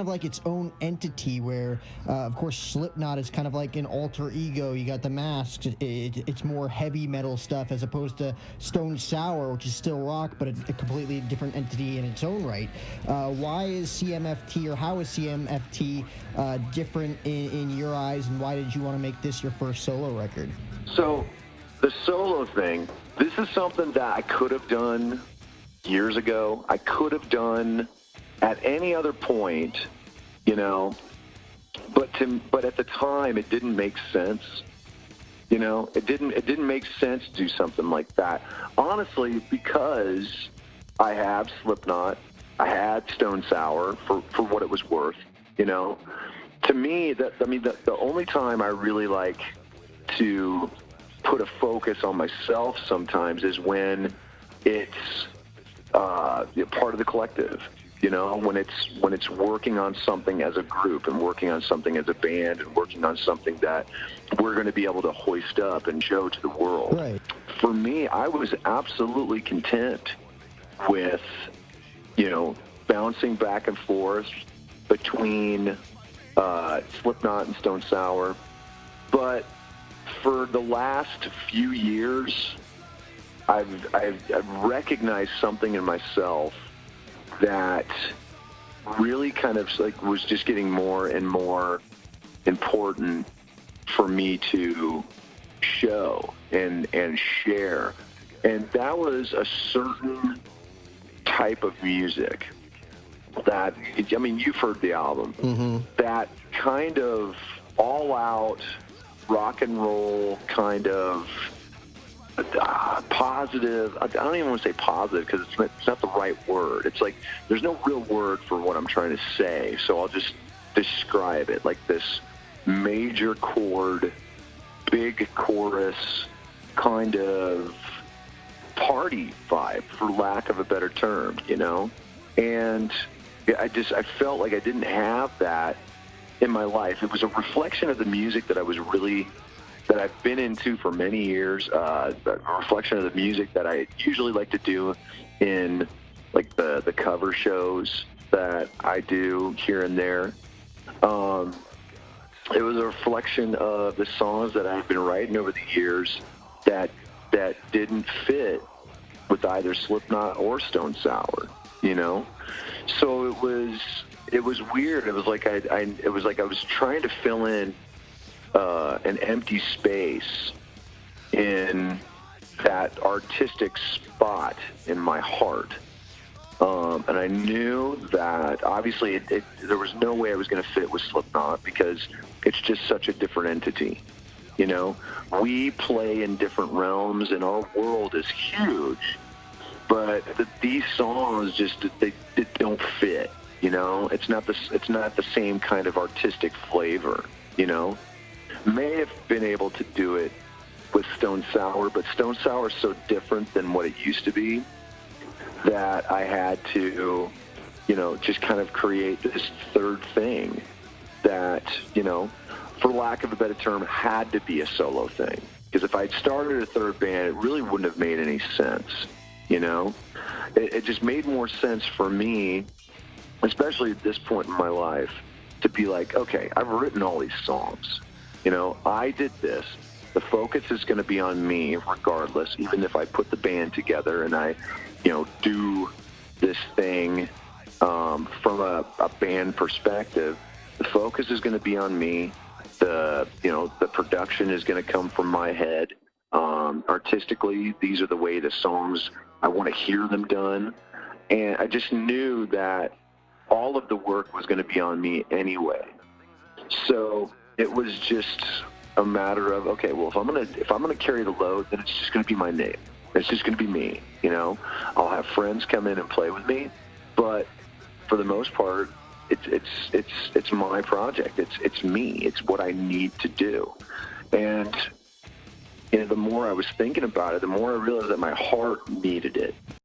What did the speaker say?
of like its own entity where, of course, Slipknot is kind of like an alter ego. You got the Masks. It's more heavy metal stuff as opposed to Stone Sour, which is still rock, but a completely different entity in its own right. Why is CMFT, or how is CMFT different in your eyes, and why did you want to make this your first solo record? So the solo thing, this is something that I could have done years ago. I could have done at any other point, you know, but at the time it didn't make sense. You know, it didn't make sense to do something like that. Honestly, because I have Slipknot, I had Stone Sour for what it was worth, you know. To me, the only time I really like to put a focus on myself sometimes is when it's part of the collective, you know, when it's working on something as a group and working on something as a band and working on something that we're going to be able to hoist up and show to the world. Right. For me, I was absolutely content with, you know, bouncing back and forth between Slipknot and Stone Sour, but for the last few years, I've recognized something in myself that really kind of like was just getting more and more important for me to show and share, and that was a certain type of music that, I mean, you've heard the album, mm-hmm. That kind of all-out rock and roll kind of positive. I don't even want to say positive because it's not the right word. It's like there's no real word for what I'm trying to say, so I'll just describe it like this major chord, big chorus kind of party vibe, for lack of a better term, you know. And I felt like I didn't have that in my life. It was a reflection of the music that I've been into for many years, a reflection of the music that I usually like to do in like the cover shows that I do here and there. It was a reflection of the songs that I've been writing over the years that didn't fit with either Slipknot or Stone Sour, you know? So it was weird. It was like I was trying to fill in an empty space in that artistic spot in my heart. And I knew that obviously there was no way I was going to fit with Slipknot because it's just such a different entity. You know, we play in different realms and our world is huge, but these songs just, they don't fit, you know. It's not the same kind of artistic flavor, you know. May have been able to do it with Stone Sour, but Stone Sour is so different than what it used to be that I had to, you know, just kind of create this third thing that, you know, for lack of a better term, had to be a solo thing. Because if I'd started a third band, it really wouldn't have made any sense, you know? It just made more sense for me, especially at this point in my life, to be like, okay, I've written all these songs. You know, I did this. The focus is going to be on me regardless, even if I put the band together and I, you know, do this thing from a band perspective. The focus is going to be on me. The production is going to come from my head. Artistically, these are the way the songs, I want to hear them done. And I just knew that all of the work was going to be on me anyway. So it was just a matter of, okay, well, if I'm gonna carry the load, then it's just going to be my name. It's just going to be me, you know. I'll have friends come in and play with me, but for the most part, it's my project. It's me. It's what I need to do. And you know, the more I was thinking about it, the more I realized that my heart needed it.